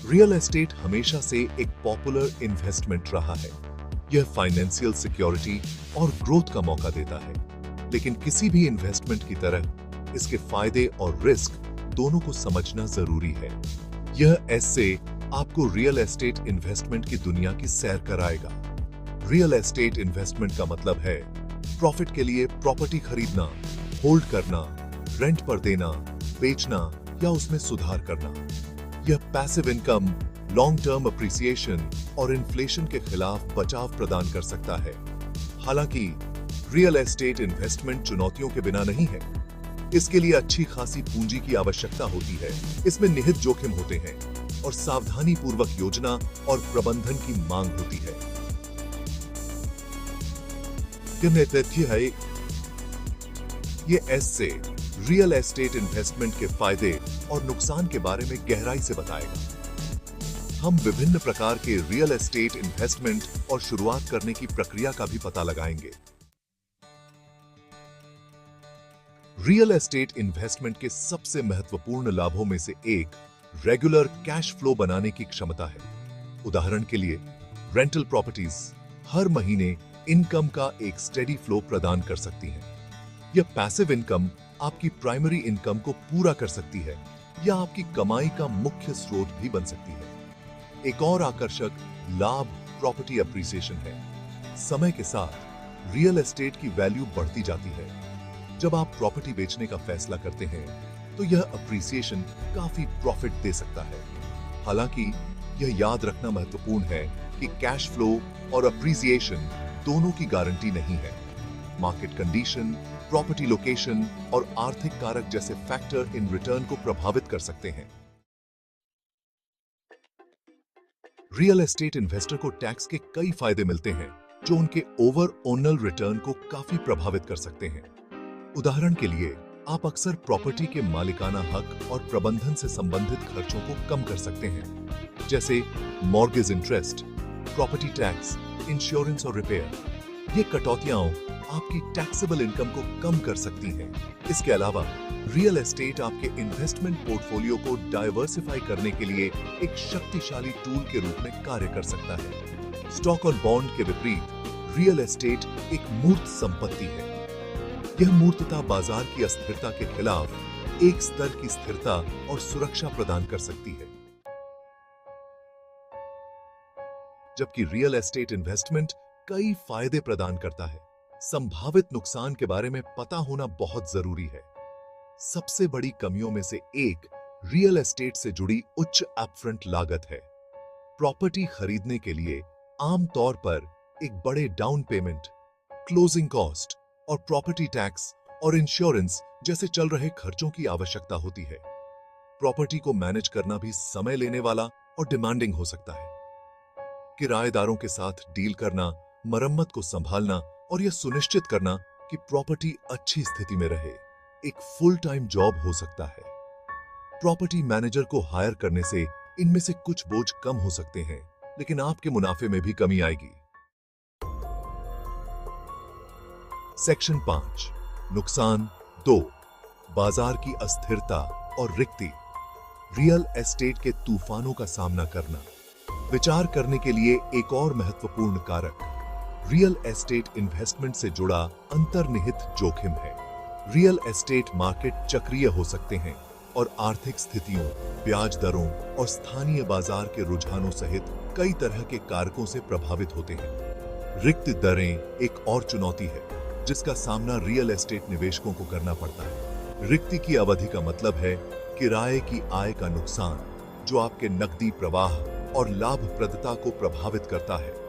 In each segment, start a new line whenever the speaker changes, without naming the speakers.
Real estate हमेशा से एक पॉपुलर इन्वेस्टमेंट रहा है। यह फाइनेंशियल सिक्योरिटी और ग्रोथ का मौका देता है, लेकिन किसी भी इन्वेस्टमेंट की तरह इसके फायदे और रिस्क दोनों को समझना जरूरी है। यह एस्से आपको रियल एस्टेट इन्वेस्टमेंट की दुनिया की सैर कराएगा। रियल एस्टेट इन्वेस्टमेंट का मतलब है प्रॉफिट के लिए प्रॉपर्टी खरीदना, होल्ड करना, रेंट पर देना, बेचना या उसमें सुधार करना। यह passive income, long term appreciation और इन्फ्लेशन के खिलाफ बचाव प्रदान कर सकता है। हालांकि रियल एस्टेट इन्वेस्टमेंट चुनौतियों के बिना नहीं है। इसके लिए अच्छी खासी पूंजी की आवश्यकता होती है, इसमें निहित जोखिम होते हैं और सावधानी पूर्वक योजना और प्रबंधन की मांग होती है। ये एस्से रियल एस्टेट इन्वेस्टमेंट के फायदे और नुकसान के बारे में गहराई से बताएगा। हम विभिन्न प्रकार के रियल एस्टेट इन्वेस्टमेंट और शुरुआत करने की प्रक्रिया का भी पता लगाएंगे। रियल एस्टेट इन्वेस्टमेंट के सबसे महत्वपूर्ण लाभों में से एक रेगुलर कैश फ्लो बनाने की क्षमता है। उदाहरण के लिए, रेंटल प्रॉपर्टीज हर महीने इनकम का एक स्टेडी फ्लो प्रदान कर सकती हैं। यह पैसिव इनकम आपकी प्राइमरी इनकम को पूरा कर सकती है या आपकी कमाई का मुख्य स्रोत भी बन सकती है। एक और आकर्षक लाभ प्रॉपर्टी अप्रिसिएशन है। समय के साथ रियल एस्टेट की वैल्यू बढ़ती जाती है। जब आप प्रॉपर्टी बेचने का फैसला करते हैं तो यह अप्रिसिएशन काफी प्रॉफिट दे सकता है। हालांकि यह याद रखना महत्वपूर्ण है कि कैश फ्लो और अप्रिसिएशन दोनों की गारंटी नहीं है। मार्केट कंडीशन, प्रॉपर्टी लोकेशन और आर्थिक कारक जैसे फैक्टर इन रिटर्न को प्रभावित कर सकते हैं। रियल एस्टेट इन्वेस्टर को टैक्स के कई फायदे मिलते हैं जो उनके ओवरऑल रिटर्न को काफी प्रभावित कर सकते हैं। उदाहरण के लिए, आप अक्सर प्रॉपर्टी के मालिकाना हक और प्रबंधन से संबंधित खर्चों को कम कर सकते हैं, जैसे mortgage interest, property tax, insurance और रिपेयर। ये कटौतियां आपकी टैक्सेबल इनकम को कम कर सकती हैं। इसके अलावा रियल एस्टेट आपके इन्वेस्टमेंट पोर्टफोलियो को डाइवर्सिफाई करने के लिए एक शक्तिशाली टूल के रूप में कार्य कर सकता है। स्टॉक और बॉन्ड के विपरीत रियल एस्टेट एक मूर्त संपत्ति है। यह मूर्तता बाजार की अस्थिरता के खिलाफ एक स्तर की स्थिरता और सुरक्षा प्रदान कर सकती है। जबकि रियल एस्टेट इन्वेस्टमेंट कई फायदे प्रदान करता है, संभावित नुकसान के बारे में पता होना बहुत जरूरी है। सबसे बड़ी कमियों में से एक रियल एस्टेट से जुड़ी उच्च अपफ्रंट लागत है। प्रॉपर्टी खरीदने के लिए आमतौर पर एक बड़े डाउन पेमेंट, क्लोजिंग कॉस्ट और प्रॉपर्टी टैक्स और इंश्योरेंस जैसे चल रहे खर्चों की आवश्यकता होती है। प्रॉपर्टी को मैनेज करना भी समय लेने वाला और डिमांडिंग हो सकता है। किराएदारों के साथ डील करना, मरम्मत को संभालना और यह सुनिश्चित करना कि प्रॉपर्टी अच्छी स्थिति में रहे एक फुल टाइम जॉब हो सकता है। प्रॉपर्टी मैनेजर को हायर करने से इनमें से कुछ बोझ कम हो सकते हैं, लेकिन आपके मुनाफे में भी कमी आएगी। सेक्शन 5, नुकसान 2, बाजार की अस्थिरता और रिक्ति। रियल एस्टेट के तूफानों का सामना करना। विचार करने के लिए एक और महत्वपूर्ण कारक रियल एस्टेट इन्वेस्टमेंट से जुड़ा अंतर्निहित जोखिम है। रियल एस्टेट मार्केट चक्रीय हो सकते हैं और आर्थिक स्थितियों, ब्याज दरों और स्थानीय बाजार के रुझानों सहित कई तरह के कारकों से प्रभावित होते हैं। रिक्त दरें एक और चुनौती है जिसका सामना रियल एस्टेट निवेशकों को करना पड़ता है। रिक्ति की अवधि का मतलब है किराए की आय का नुकसान, जो आपके नकदी प्रवाह और लाभप्रदता को प्रभावित करता है।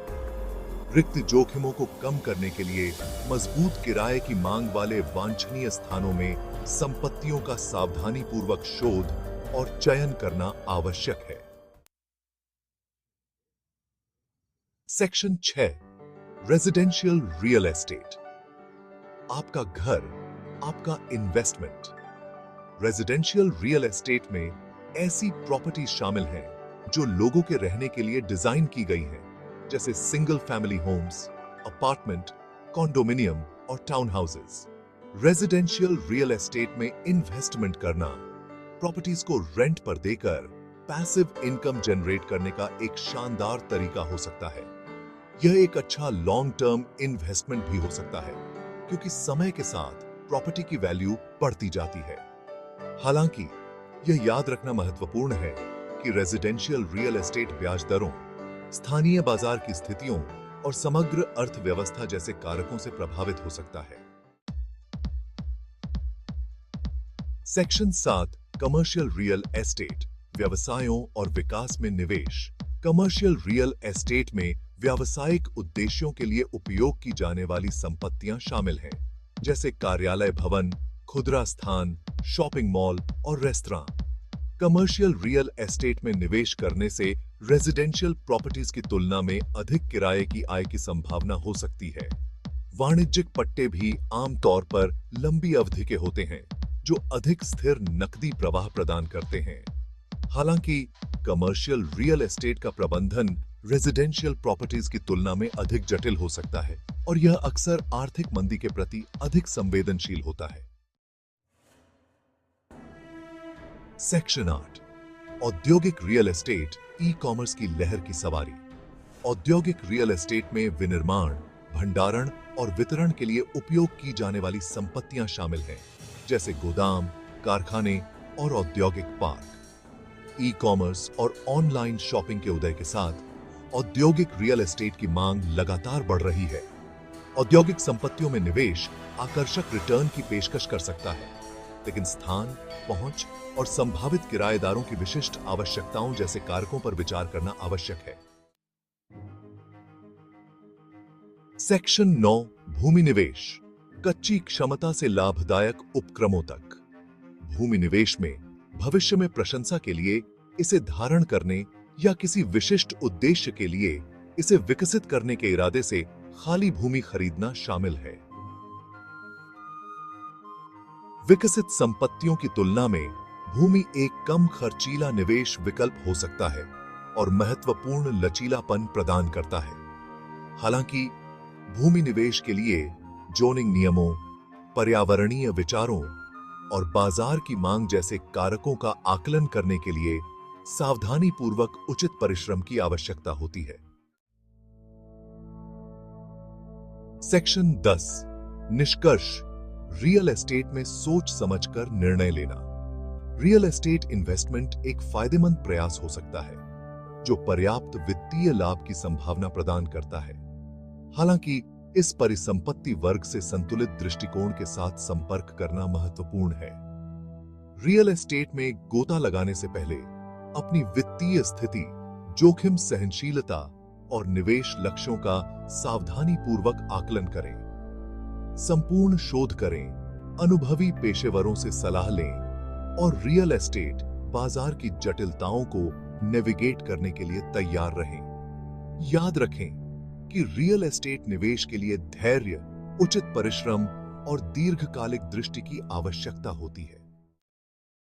रिक्त जोखिमों को कम करने के लिए मजबूत किराए की मांग वाले वांछनीय स्थानों में संपत्तियों का सावधानीपूर्वक शोध और चयन करना आवश्यक है। Section 6, residential real estate. आपका घर, आपका इन्वेस्टमेंट। रेजिडेंशियल रियल एस्टेट में ऐसी प्रॉपर्टी शामिल हैं जो लोगों के रहने के लिए डिजाइन की गई हैं, जैसे single family homes, apartment, condominium और town houses. Residential real estate में इन्वेस्टमेंट करना, प्रॉपर्टीज को रेंट पर देकर पैसिव इनकम जनरेट करने का एक शानदार तरीका हो सकता है। यह एक अच्छा लॉन्ग टर्म इन्वेस्टमेंट भी हो सकता है, क्योंकि समय के साथ प्रॉपर्टी की वैल्यू बढ़ती जाती है। हालांकि यह याद रखना महत्वपूर्ण है कि रेजिडेंशियल रियल एस्टेट ब्याज दरों, स्थानीय बाजार की स्थितियों और समग्र अर्थव्यवस्था जैसे कारकों से प्रभावित हो सकता है। सेक्शन 7 कमर्शियल रियल एस्टेट, व्यवसायों और विकास में निवेश। कमर्शियल रियल एस्टेट में व्यावसायिक उद्देश्यों के लिए उपयोग की जाने वाली संपत्तियां शामिल हैं, जैसे कार्यालय भवन, खुदरा स्थान, शॉपिंग मॉल और रेस्तरां। कमर्शियल रियल एस्टेट में निवेश करने से रेजिडेंशियल प्रॉपर्टीज की तुलना में अधिक किराए की आय की संभावना हो सकती है। वाणिज्यिक पट्टे भी आमतौर पर लंबी अवधि के होते हैं, जो अधिक स्थिर नकदी प्रवाह प्रदान करते हैं। हालांकि कमर्शियल रियल एस्टेट का प्रबंधन रेजिडेंशियल प्रॉपर्टीज की तुलना में अधिक जटिल हो सकता है और यह अक्सर आर्थिक मंदी के प्रति अधिक संवेदनशील होता है। सेक्शन 8 औद्योगिक रियल एस्टेट, ई कॉमर्स की लहर की सवारी। औद्योगिक रियल एस्टेट में विनिर्माण, भंडारण और वितरण के लिए उपयोग की जाने वाली संपत्तियां शामिल हैं, जैसे गोदाम, कारखाने और औद्योगिक पार्क। ई कॉमर्स और ऑनलाइन शॉपिंग के उदय के साथ औद्योगिक रियल एस्टेट की मांग लगातार बढ़ रही है। औद्योगिक संपत्तियों में निवेश आकर्षक रिटर्न की पेशकश कर सकता है, लेकिन स्थान, पहुंच और संभावित किराएदारों की विशिष्ट आवश्यकताओं जैसे कारकों पर विचार करना आवश्यक है। सेक्शन 9 भूमि निवेश, कच्ची क्षमता से लाभदायक उपक्रमों तक। भूमि निवेश में भविष्य में प्रशंसा के लिए इसे धारण करने या किसी विशिष्ट उद्देश्य के लिए इसे विकसित करने के इरादे से खाली भूमि खरीदना शामिल है। विकसित संपत्तियों की तुलना में भूमि एक कम खर्चीला निवेश विकल्प हो सकता है और महत्वपूर्ण लचीलापन प्रदान करता है। हालांकि भूमि निवेश के लिए जोनिंग नियमों, पर्यावरणीय विचारों और बाजार की मांग जैसे कारकों का आकलन करने के लिए सावधानी पूर्वक उचित परिश्रम की आवश्यकता होती है। सेक्शन 10 निष्कर्ष, रियल एस्टेट में सोच समझकर निर्णय लेना। रियल एस्टेट इन्वेस्टमेंट एक फायदेमंद प्रयास हो सकता है, जो पर्याप्त वित्तीय लाभ की संभावना प्रदान करता है। हालांकि इस परिसंपत्ति वर्ग से संतुलित दृष्टिकोण के साथ संपर्क करना महत्वपूर्ण है। रियल एस्टेट में गोता लगाने से पहले अपनी वित्तीय स्थिति, जोखिम सहनशीलता और निवेश लक्ष्यों का सावधानीपूर्वक आकलन करें। संपूर्ण शोध करें, अनुभवी पेशेवरों से सलाह लें और रियल एस्टेट बाजार की जटिलताओं को नेविगेट करने के लिए तैयार रहें। याद रखें कि रियल एस्टेट निवेश के लिए धैर्य, उचित परिश्रम और दीर्घकालिक दृष्टि की आवश्यकता होती है।